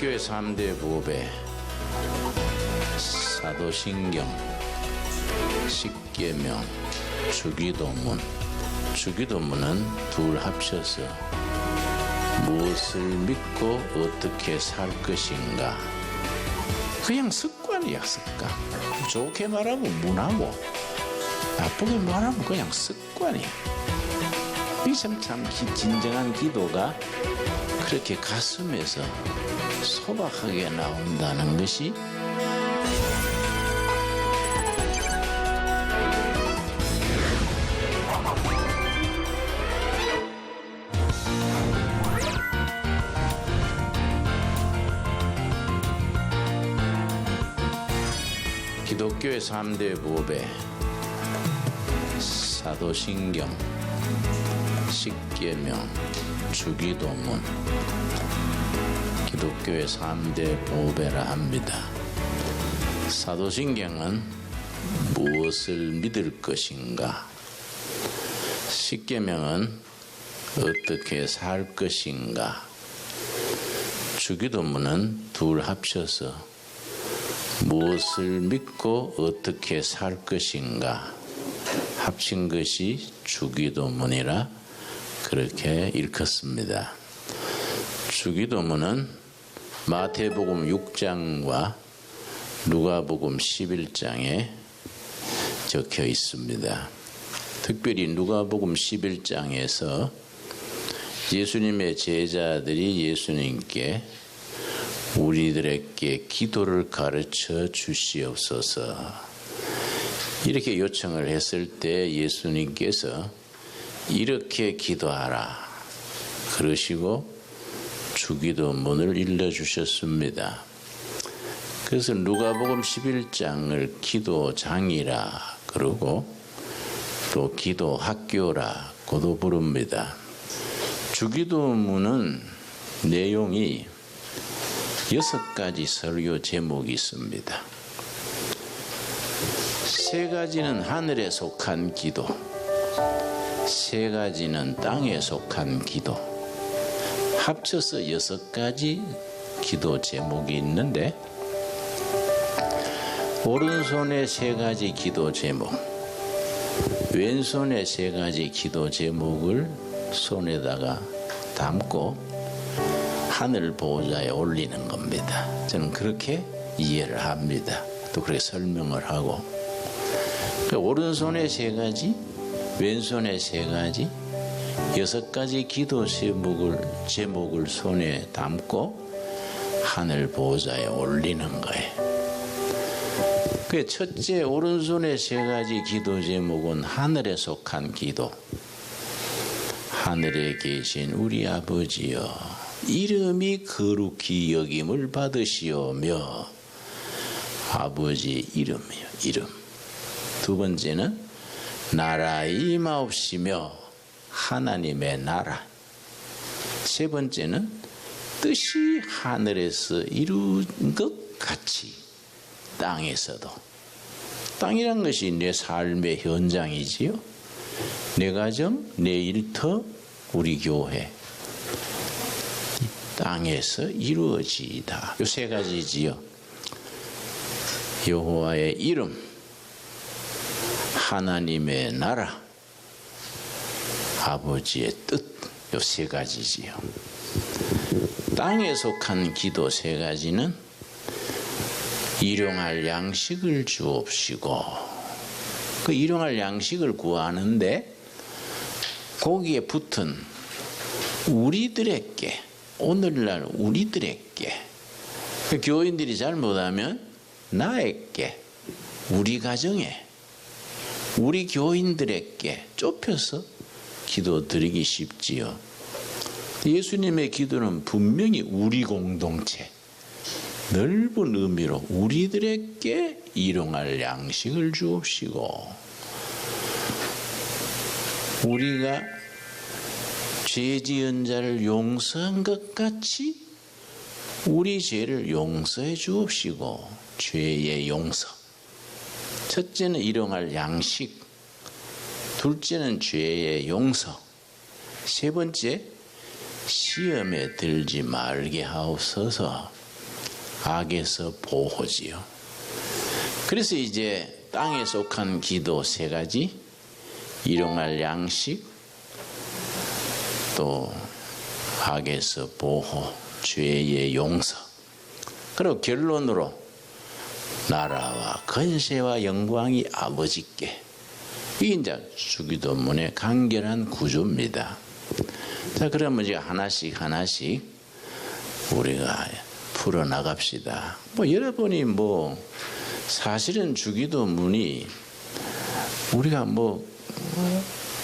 기독교의 3대 보배 사도신경, 십계명, 주기도문. 주기도문은 둘 합쳐서 무엇을 믿고 어떻게 살 것인가. 그냥 습관이야, 습관. 좋게 말하면 문화고 나쁘게 말하면 그냥 습관이야. 이 참 진정한 기도가 그렇게 가슴에서 소박하게 나온다는 것이 기독교의 3대 보배 사도신경, 십계명, 주기도문. 기독교의 3대 보배라 합니다. 사도신경은 무엇을 믿을 것인가, 십계명은 어떻게 살 것인가, 주기도문은 둘 합쳐서 무엇을 믿고 어떻게 살 것인가 합친 것이 주기도문이라 그렇게 일컫습니다. 주기도문은 마태복음 6장과 누가복음 11장에 적혀 있습니다. 특별히 누가복음 11장에서 예수님의 제자들이 예수님께 우리들에게 기도를 가르쳐 주시옵소서 이렇게 요청을 했을 때 예수님께서 이렇게 기도하라 그러시고 주기도문을 일러주셨습니다. 그래서 누가복음 11장을 기도장이라 그러고 또 기도학교라고도 부릅니다. 주기도문은 내용이 6가지 설교 제목이 있습니다. 3가지는 하늘에 속한 기도, 3가지는 땅에 속한 기도, 합쳐서 6가지 기도 제목이 있는데 오른손에 3가지 기도 제목, 왼손에 3가지 기도 제목을 손에다가 담고 하늘 보호자에 올리는 겁니다. 저는 그렇게 이해를 합니다. 또 그렇게 설명을 하고 오른손에 3가지, 왼손에 3가지, 6가지 기도 제목을 손에 담고 하늘 보호자에 올리는 거예요. 그 첫째 오른손에 3가지 기도 제목은 하늘에 속한 기도. 하늘에 계신 우리 아버지여 이름이 거룩히 여김을 받으시오며. 아버지 이름이요, 이름. 두 번째는 나라 임하옵시며 하나님의 나라. 세 번째는 뜻이 하늘에서 이룬 것 같이 땅에서도. 땅이란 것이 내 삶의 현장이지요. 내 가정, 내 일터, 우리 교회. 땅에서 이루어지이다. 요 3가지지요. 여호와의 이름, 하나님의 나라, 아버지의 뜻. 요 3가지지요. 땅에 속한 기도 3가지는 일용할 양식을 주옵시고, 그 일용할 양식을 구하는데 거기에 붙은 우리들에게, 오늘날 우리들에게, 교인들이 잘못하면 나에게, 우리 가정에, 우리 교인들에게 좁혀서 기도드리기 쉽지요. 예수님의 기도는 분명히 우리 공동체, 넓은 의미로 우리들에게 일용할 양식을 주옵시고, 우리가 죄 지은 자를 용서한 것 같이 우리 죄를 용서해 주옵시고. 죄의 용서. 첫째는 일용할 양식, 둘째는 죄의 용서, 세 번째 시험에 들지 말게 하옵소서. 악에서 보호지요. 그래서 이제 땅에 속한 기도 3가지, 일용할 양식, 또 악에서 보호, 죄의 용서. 그리고 결론으로 나라와 권세와 영광이 아버지께. 이게 이제 주기도문의 간결한 구조입니다. 자, 그러면 이제 하나씩 우리가 풀어나갑시다. 여러분이 사실은 주기도문이 우리가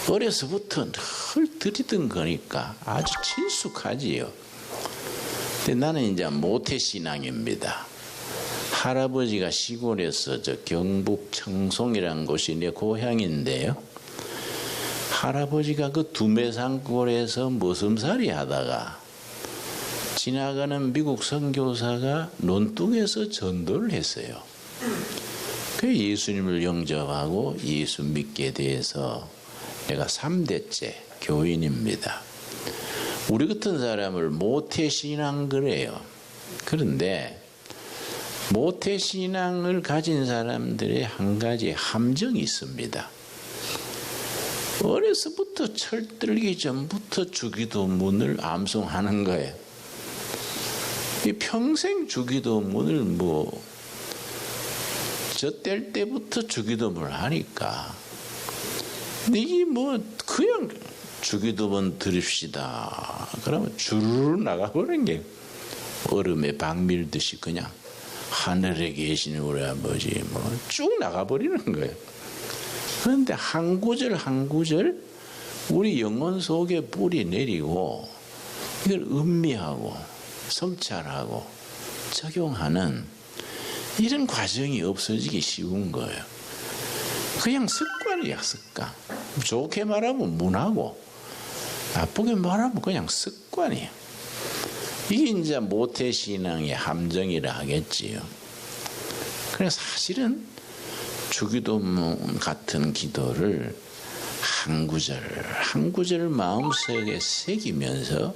어려서부터 늘 들이던 거니까 아주 친숙하지요. 근데 나는 이제 모태신앙입니다. 할아버지가 시골에서 경북 청송이라는 곳이 내 고향인데요. 할아버지가 그 두매산골에서 머슴살이 하다가 지나가는 미국 선교사가 논둑에서 전도를 했어요. 그 예수님을 영접하고 예수 믿게 돼서 내가 3대째 교인입니다. 우리 같은 사람을 모태신앙 그래요. 그런데 모태신앙을 가진 사람들의 한 가지 함정이 있습니다. 어려서부터 철들기 전부터 주기도문을 암송하는 거예요. 평생 주기도문을 젖될 때부터 주기도문을 하니까. 근데 이게 그냥 주기도문 들읍시다. 그러면 주르르 나가버린 게 얼음에 박 밀듯이 그냥 하늘에 계신 우리 아버지 쭉 나가버리는 거예요. 그런데 한 구절 한 구절 우리 영혼 속에 뿌리 내리고 이걸 음미하고 성찰하고 적용하는 이런 과정이 없어지기 쉬운 거예요. 그냥 습관이야, 습관. 좋게 말하면 문화고 나쁘게 말하면 그냥 습관이에요. 이게 이제 모태신앙의 함정이라 하겠지요. 그래서 사실은 주기도문 같은 기도를 한 구절 한 구절을 마음속에 새기면서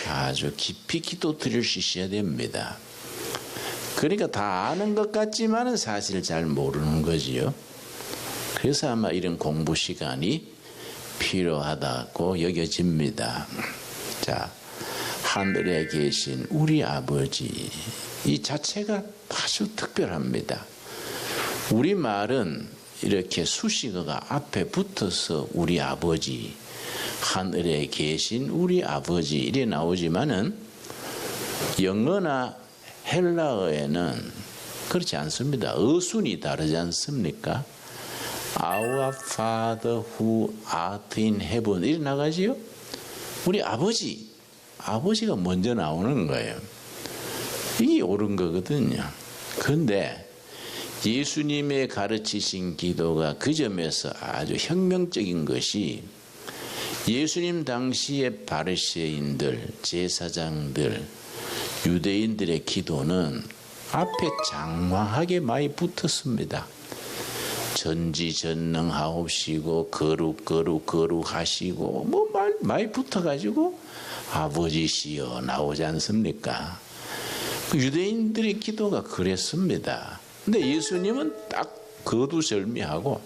아주 깊이 기도 드릴 수 있어야 됩니다. 그러니까 다 아는 것 같지만은 사실 잘 모르는 거지요. 그래서 아마 이런 공부 시간이 필요하다고 여겨집니다. 자, 하늘에 계신 우리 아버지, 이 자체가 아주 특별합니다. 우리말은 이렇게 수식어가 앞에 붙어서 우리 아버지, 하늘에 계신 우리 아버지 이래 나오지만은 영어나 헬라어에는 그렇지 않습니다. 어순이 다르지 않습니까? Our Father who art in heaven 이래 나가지요. 우리 아버지가 먼저 나오는 거예요. 이게 옳은 거거든요. 그런데 예수님의 가르치신 기도가 그 점에서 아주 혁명적인 것이 예수님 당시의 바리새인들, 제사장들, 유대인들의 기도는 앞에 장황하게 많이 붙었습니다. 전지전능하옵시고 거룩하시고 많이 붙어가지고 아버지시여 나오지 않습니까? 그 유대인들의 기도가 그랬습니다. 근데 예수님은 딱 거두절미하고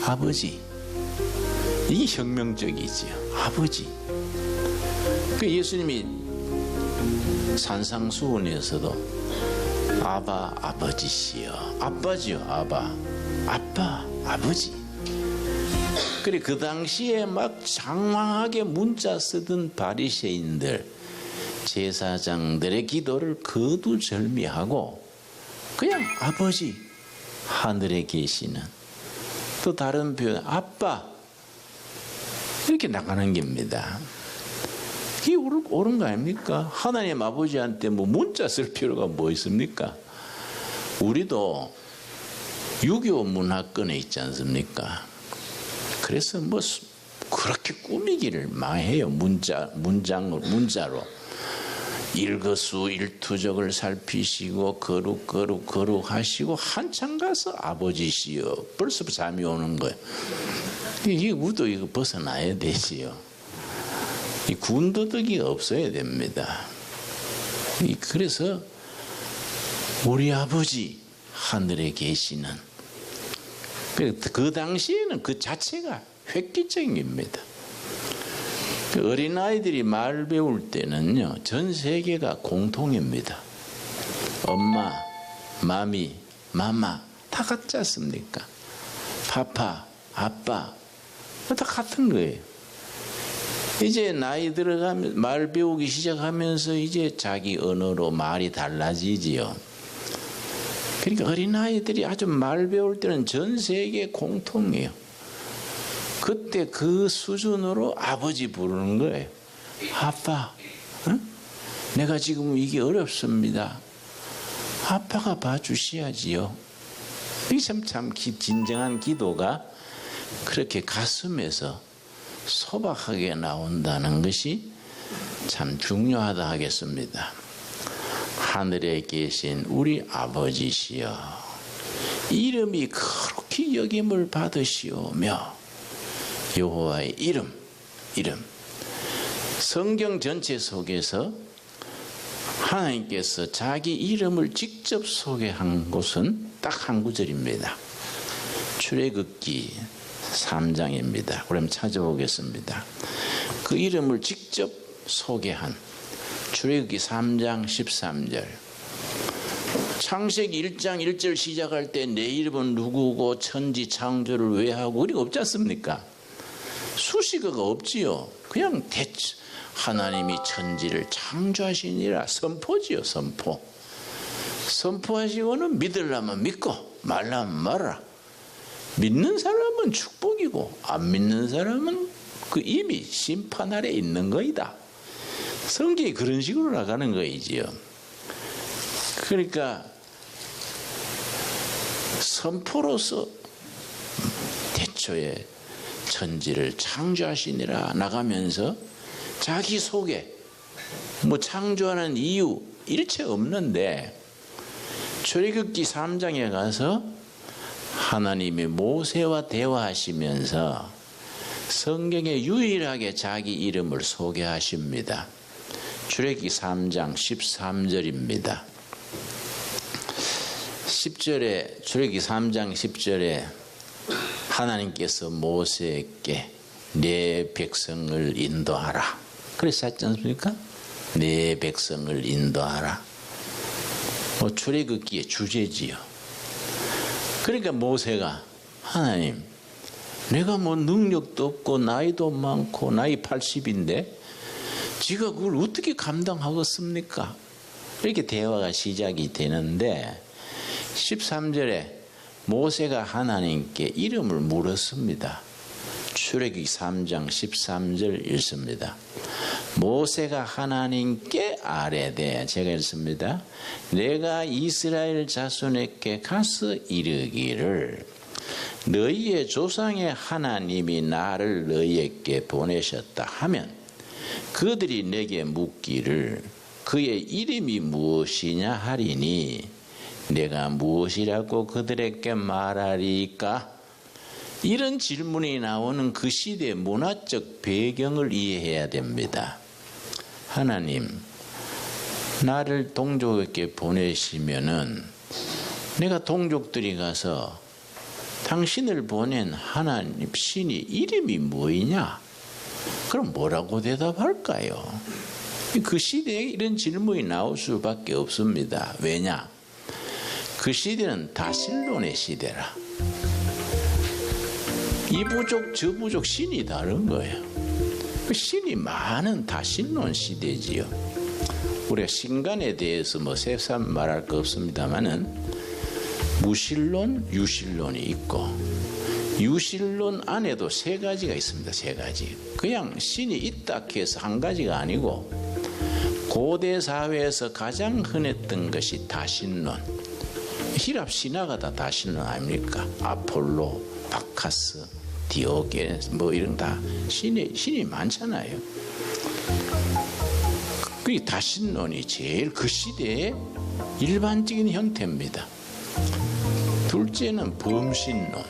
아버지, 이게 혁명적이지요. 아버지. 그 예수님이 산상수훈에서도 아바 아버지시여, 아빠지요. 아빠 아버지. 그래 그 당시에 막 장황하게 문자 쓰던 바리새인들, 제사장들의 기도를 거두절미하고 그냥 아버지, 하늘에 계시는, 또 다른 표현 아빠 이렇게 나가는 겁니다. 이게 옳은 거 아닙니까? 하나님 아버지한테 문자 쓸 필요가 뭐 있습니까? 우리도 유교 문화권에 있지 않습니까? 그래서 그렇게 꾸미기를 많이 해요. 문자로 일거수일투족을 살피시고 거룩하시고 한참 가서 아버지시여 벌써 잠이 오는 거예요. 이게 우도 이거 벗어나야 되지요. 이 군더더기가 없어야 됩니다. 그래서 우리 아버지 하늘에 계시는, 그 당시에는 그 자체가 획기적입니다. 어린아이들이 말 배울 때는요, 전 세계가 공통입니다. 엄마, 마미, 마마 다 같지 않습니까? 파파, 아빠 다 같은 거예요. 이제 나이 들어가면 말 배우기 시작하면서 이제 자기 언어로 말이 달라지지요. 그러니까 어린아이들이 아주 말 배울 때는 전 세계 공통이에요. 그때 그 수준으로 아버지 부르는 거예요. 아빠, 응? 내가 지금 이게 어렵습니다. 아빠가 봐주셔야지요. 이게 참 진정한 기도가 그렇게 가슴에서 소박하게 나온다는 것이 참 중요하다 하겠습니다. 하늘에 계신 우리 아버지시여, 이름이 그렇게 여김을 받으시오며, 여호와의 이름. 성경 전체 속에서 하나님께서 자기 이름을 직접 소개한 곳은 딱 한 구절입니다. 출애굽기 3장입니다. 그럼 찾아보겠습니다. 그 이름을 직접 소개한 출애굽기 3장 13절. 창세기 1장 1절 시작할 때 내 이름은 누구고 천지 창조를 왜 하고 그리 없지 않습니까? 수식어가 없지요. 그냥 하나님이 천지를 창조하시니라 선포지요. 선포하시고는 믿으려면 믿고 말라면 말아라. 믿는 사람은 축복이고 안 믿는 사람은 그 이미 심판 아래 있는 거이다. 성경이 그런 식으로 나가는 거이지요. 그러니까 선포로서 태초에 천지를 창조하시니라 나가면서 자기 소개, 창조하는 이유 일체 없는데, 출애굽기 3장에 가서 하나님이 모세와 대화하시면서 성경에 유일하게 자기 이름을 소개하십니다. 출애굽기 3장 13절입니다. 10절에, 출애굽기 3장 10절에 하나님께서 모세에게 내 백성을 인도하라. 그랬었지 않습니까? 내 백성을 인도하라. 출애굽기의 주제지요. 그러니까 모세가 하나님, 내가 능력도 없고 나이도 많고 나이 80인데 지가 그걸 어떻게 감당하겠습니까? 이렇게 대화가 시작이 되는데 13절에 모세가 하나님께 이름을 물었습니다. 출애굽기 3장 13절 읽습니다. 모세가 하나님께 아뢰되, 제가 읽습니다. 내가 이스라엘 자손에게 가서 이르기를 너희의 조상의 하나님이 나를 너희에게 보내셨다 하면 그들이 내게 묻기를 그의 이름이 무엇이냐 하리니 내가 무엇이라고 그들에게 말하리까? 이런 질문이 나오는 그 시대의 문화적 배경을 이해해야 됩니다. 하나님, 나를 동족에게 보내시면은 내가 동족들이 가서 당신을 보낸 하나님 신이 이름이 뭐이냐? 그럼 뭐라고 대답할까요? 그 시대에 이런 질문이 나올 수밖에 없습니다. 왜냐? 그 시대는 다실론의 시대라. 이 부족 저 부족 신이 다른 거예요. 그 신이 많은 다실론 시대지요. 우리가 신간에 대해서 새삼 말할 거 없습니다만은 무신론, 유신론이 있고 유신론 안에도 세 가지가 있습니다. 세 가지. 그냥 신이 있다 해서 한 가지가 아니고 고대 사회에서 가장 흔했던 것이 다신론. 히랍 신화가 다 다신론 아닙니까? 아폴로, 바카스, 디오게네스 이런 다 신이 많잖아요. 그 다신론이 제일 그 시대의 일반적인 형태입니다. 둘째는 범신론,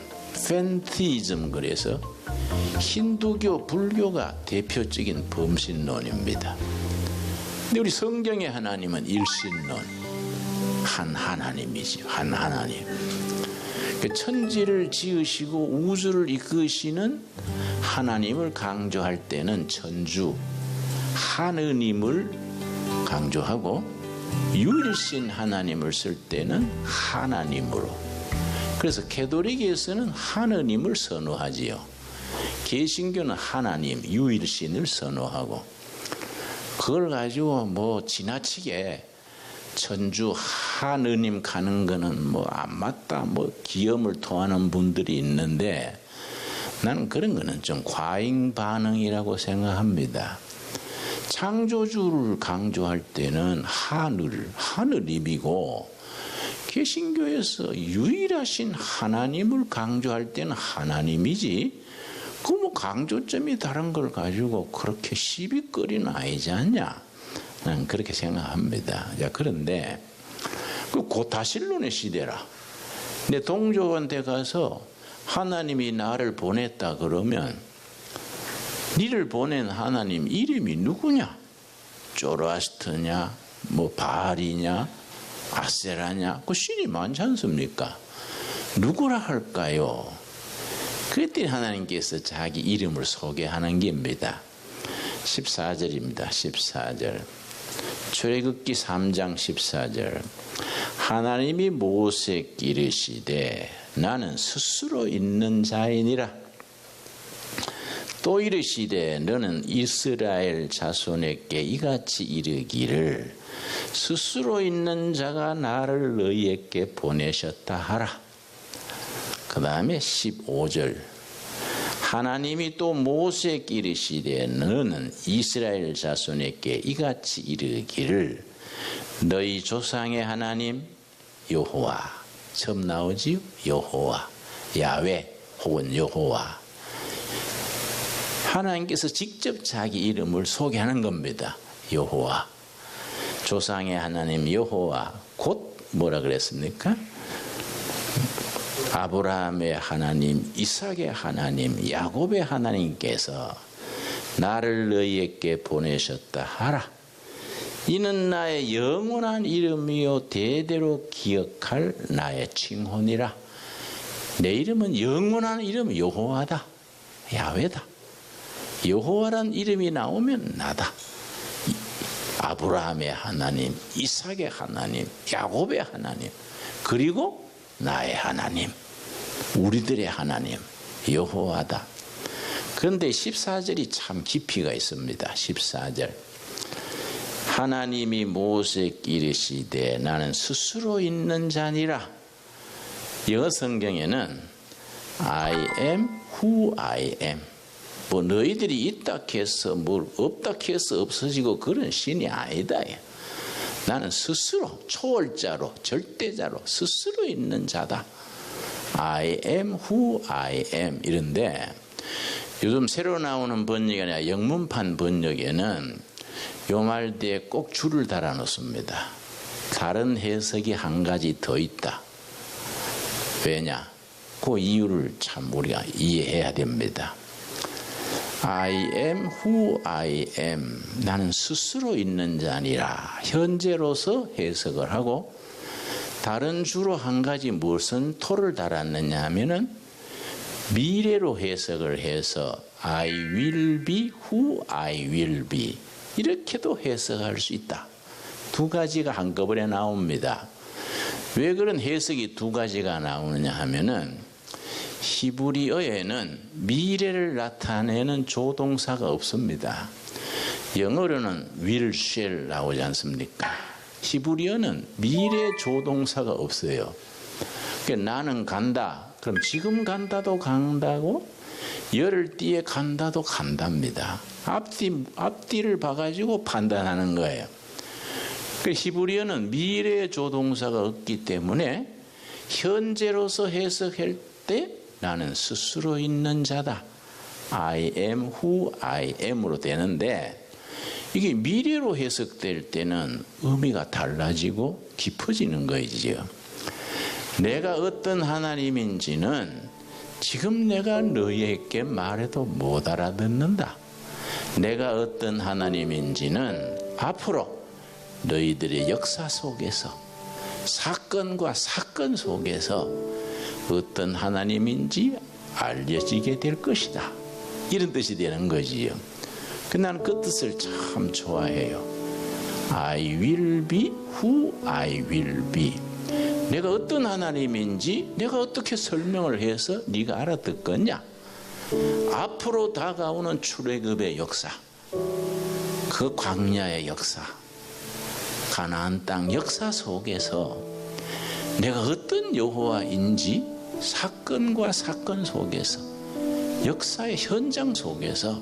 팬티즘, 그래서 힌두교, 불교가 대표적인 범신론입니다. 근데 우리 성경의 하나님은 일신론, 한 하나님이지. 한 하나님. 천지를 지으시고 우주를 이끄시는 하나님을 강조할 때는 천주, 하느님을 강조하고, 유일신 하나님을 쓸 때는 하나님으로. 그래서 가톨릭에서는 하느님을 선호하지요. 개신교는 하나님, 유일신을 선호하고, 그걸 가지고 뭐 지나치게 천주 하느님 가는 거는 뭐 안 맞다, 뭐 기염을 토하는 분들이 있는데, 나는 그런 거는 좀 과잉 반응이라고 생각합니다. 창조주를 강조할 때는 하느님이고, 개신교에서 유일하신 하나님을 강조할 때는 하나님이지, 그 뭐 강조점이 다른 걸 가지고 그렇게 시비거리는 아니지 않냐, 나는 그렇게 생각합니다. 자, 그런데 그 고타신론의 시대라. 내 동족한테 가서 하나님이 나를 보냈다 그러면, 니를 보낸 하나님 이름이 누구냐? 조로아스터냐, 뭐 바알이냐, 아세라냐, 그 신이 많지 않습니까? 누구라 할까요? 그때 하나님께서 자기 이름을 소개하는 겁니다. 14절입니다. 14절. 출애굽기 3장 14절. 하나님이 모세에게 이르시되 나는 스스로 있는 자이니라. 또 이르시되 너는 이스라엘 자손에게 이같이 이르기를 스스로 있는 자가 나를 너희에게 보내셨다 하라. 그 다음에 15절. 하나님이 또 모세에게 이르시되 너는 이스라엘 자손에게 이같이 이르기를 너희 조상의 하나님 여호와. 처음 나오지요? 여호와, 야훼 혹은 여호와. 하나님께서 직접 자기 이름을 소개하는 겁니다. 여호와. 조상의 하나님 여호와, 곧 뭐라 그랬습니까? 아브라함의 하나님, 이삭의 하나님, 야곱의 하나님께서 나를 너희에게 보내셨다 하라. 이는 나의 영원한 이름이요 대대로 기억할 나의 칭호니라. 내 이름은 영원한 이름 여호와다, 야훼다. 여호와란 이름이 나오면 나다. 아브라함의 하나님, 이삭의 하나님, 야곱의 하나님, 그리고 나의 하나님, 우리들의 하나님 여호와다. 그런데 14절이 참 깊이가 있습니다. 14절. 하나님이 모세에게 이르시되 나는 스스로 있는 자니라. 영어 성경에는 I am who I am. 뭐 너희들이 있다 해서 뭘 없다 해서 없어지고 그런 신이 아니다. 나는 스스로 초월자로, 절대자로 스스로 있는 자다. I am who I am. 이런데 요즘 새로 나오는 번역이 아니라 영문판 번역에는 요 말 뒤에 꼭 줄을 달아 놓습니다. 다른 해석이 한 가지 더 있다. 왜냐? 그 이유를 참 우리가 이해해야 됩니다. I am who I am. 나는 스스로 있는 자니라. 현재로서 해석을 하고, 다른 주로 한 가지 무슨 토를 달았느냐 하면은 미래로 해석을 해서 I will be who I will be. 이렇게도 해석할 수 있다. 두 가지가 한꺼번에 나옵니다. 왜 그런 해석이 두 가지가 나오느냐 하면은 히브리어에는 미래를 나타내는 조동사가 없습니다. 영어로는 will, shall 나오지 않습니까? 히브리어는 미래 조동사가 없어요. 그러니까 나는 간다. 그럼 지금 간다도 간다고, 열흘 뒤에 간다도 간답니다. 앞뒤를 봐가지고 판단하는 거예요. 그러니까 히브리어는 미래 조동사가 없기 때문에 현재로서 해석할 때 나는 스스로 있는 자다. I am who I am으로 되는데, 이게 미래로 해석될 때는 의미가 달라지고 깊어지는 거이지요. 내가 어떤 하나님인지는 지금 내가 너희에게 말해도 못 알아듣는다. 내가 어떤 하나님인지는 앞으로 너희들의 역사 속에서, 사건과 사건 속에서 어떤 하나님인지 알려지게 될 것이다. 이런 뜻이 되는 거지요. 나는 그 뜻을 참 좋아해요. I will be who I will be. 내가 어떤 하나님인지 내가 어떻게 설명을 해서 네가 알아듣겠냐. 앞으로 다가오는 출애굽의 역사, 그 광야의 역사, 가나안 땅 역사 속에서 내가 어떤 여호와인지 사건과 사건 속에서, 역사의 현장 속에서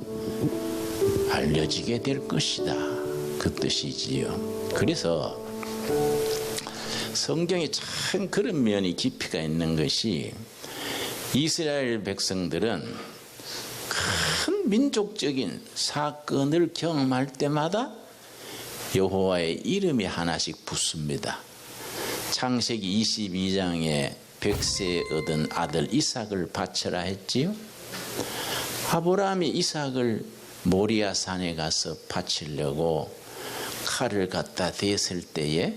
알려지게 될 것이다. 그 뜻이지요. 그래서 성경에 참 그런 면이 깊이가 있는 것이, 이스라엘 백성들은 큰 민족적인 사건을 경험할 때마다 여호와의 이름이 하나씩 붙습니다. 창세기 22장에 100세에 얻은 아들 이삭을 바쳐라 했지요. 아브라함이 이삭을 모리아 산에 가서 바치려고 칼을 갖다 댔을 때에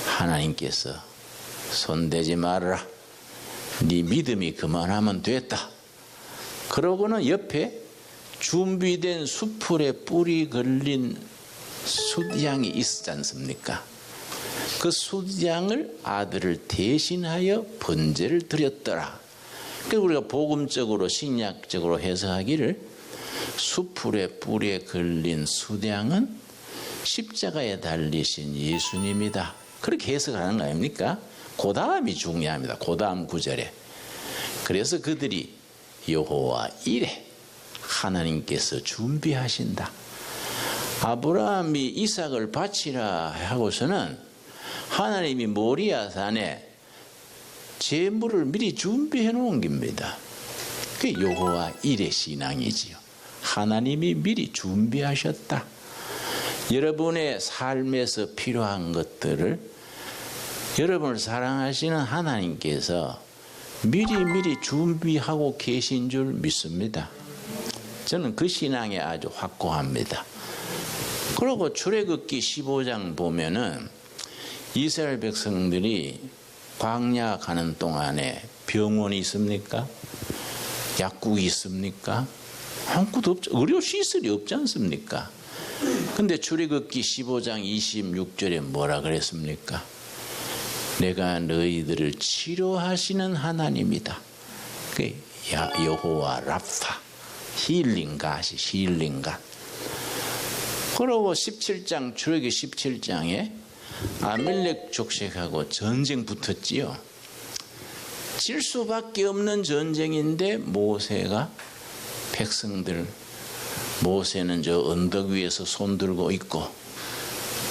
하나님께서 손대지 말아라, 네 믿음이 그만하면 됐다. 그러고는 옆에 준비된 수풀에 뿌리 걸린 숫양이 있었지 않습니까? 그 숫양을 아들을 대신하여 번제를 드렸더라. 그래서 우리가 복음적으로 신약적으로 해석하기를, 수풀에 뿌리에 걸린 숫양은 십자가에 달리신 예수님이다. 그렇게 해석하는 거 아닙니까? 그 다음이 중요합니다. 그 다음 구절에. 그래서 그들이 여호와 이레, 하나님께서 준비하신다. 아브라함이 이삭을 바치라 하고서는 하나님이 모리아 산에 제물을 미리 준비해 놓은 겁니다. 그게 여호와 이레 신앙이지요. 하나님이 미리 준비하셨다. 여러분의 삶에서 필요한 것들을 여러분을 사랑하시는 하나님께서 미리 준비하고 계신 줄 믿습니다. 저는 그 신앙에 아주 확고합니다. 그리고 출애굽기 15장 보면은 이스라엘 백성들이 광야 가는 동안에 병원이 있습니까? 약국이 있습니까? 아무것도 없죠. 의료 시설이 없지 않습니까? 근데 출애굽기 15장 26절에 뭐라 그랬습니까? 내가 너희들을 치료하시는 하나님이다. 그 여호와 라파, 힐링가시, 힐링가. 그러고 17장, 출애굽기 17장에 아멜렉 족속하고 전쟁 붙었지요. 질 수밖에 없는 전쟁인데 모세가 백성들, 모세는 저 언덕 위에서 손 들고 있고,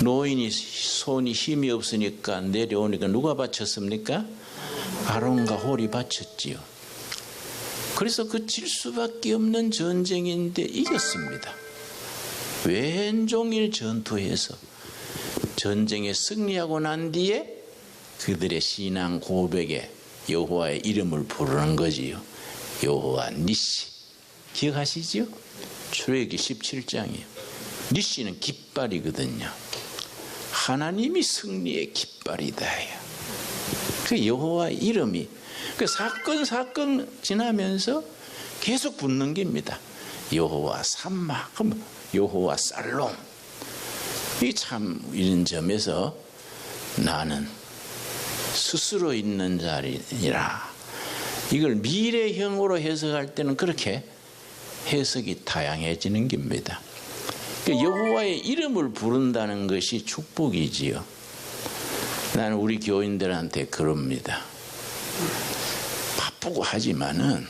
노인이 손이 힘이 없으니까 내려오니까 누가 바쳤습니까? 아론과 홀이 바쳤지요. 그래서 그 질 수밖에 없는 전쟁인데 이겼습니다. 왼종일 전투해서 전쟁에 승리하고 난 뒤에 그들의 신앙 고백에 여호와의 이름을 부르는 거지요. 여호와 니시. 기억하시죠? 출애굽기 17장이에요. 니시는 깃발이거든요. 하나님이 승리의 깃발이다. 그 여호와 이름이 그 사건 지나면서 계속 붙는 겁니다. 여호와 삼마, 여호와 살롬. 이 참 이런 점에서 나는 스스로 있는 자리라. 이걸 미래형으로 해석할 때는 그렇게 해석이 다양해지는 겁니다. 여호와의 이름을 부른다는 것이 축복이지요. 나는 우리 교인들한테 그럽니다. 바쁘고 하지만은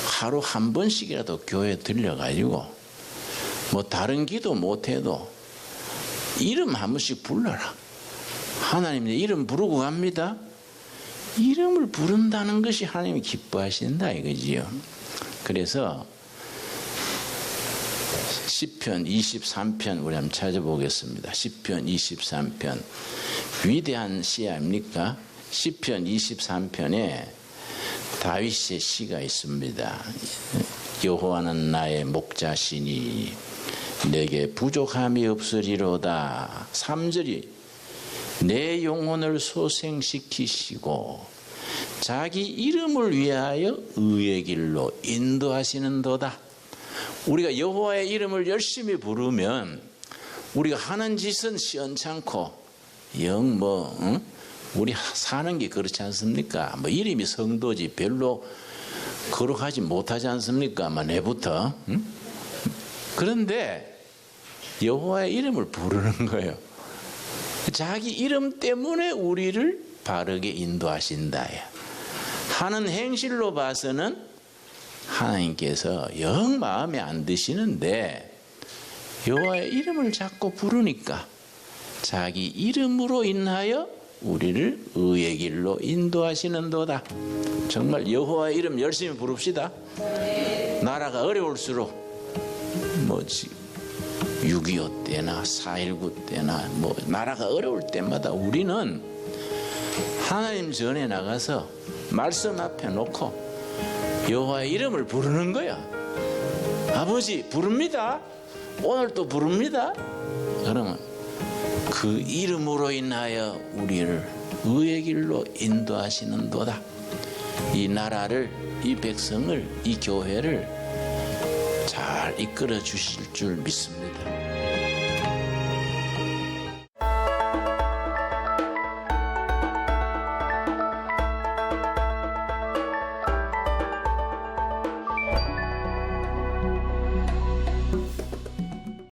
하루 한 번씩이라도 교회 들려가지고 뭐 다른 기도 못해도 이름 한 번씩 불러라. 하나님 내 이름 부르고 갑니다. 이름을 부른다는 것이 하나님이 기뻐하신다 이거지요. 그래서 시편 23편 우리 한번 찾아보겠습니다. 시편 23편 위대한 시 아닙니까? 시편 23편에 다윗의 시가 있습니다. 여호와는 나의 목자시니 내게 부족함이 없으리로다. 3절이 내 영혼을 소생시키시고 자기 이름을 위하여 의의 길로 인도하시는도다. 우리가 여호와의 이름을 열심히 부르면 우리가 하는 짓은 시원찮고 우리 사는 게 그렇지 않습니까? 이름이 성도지 별로 거룩하지 못하지 않습니까? 내부터. 그런데 여호와의 이름을 부르는 거예요. 자기 이름 때문에 우리를 바르게 인도하신다. 하는 행실로 봐서는 하나님께서 영 마음에 안 드시는데 여호와의 이름을 자꾸 부르니까 자기 이름으로 인하여 우리를 의의 길로 인도하시는도다. 정말 여호와의 이름 열심히 부릅시다. 나라가 어려울수록 6.25 때나 4.19 때나 나라가 어려울 때마다 우리는 하나님 전에 나가서 말씀 앞에 놓고 여호와의 이름을 부르는 거야. 아버지 부릅니다. 오늘 또 부릅니다. 그러면 그 이름으로 인하여 우리를 의의 길로 인도하시는도다. 이 나라를, 이 백성을, 이 교회를 잘 이끌어 주실 줄 믿습니다.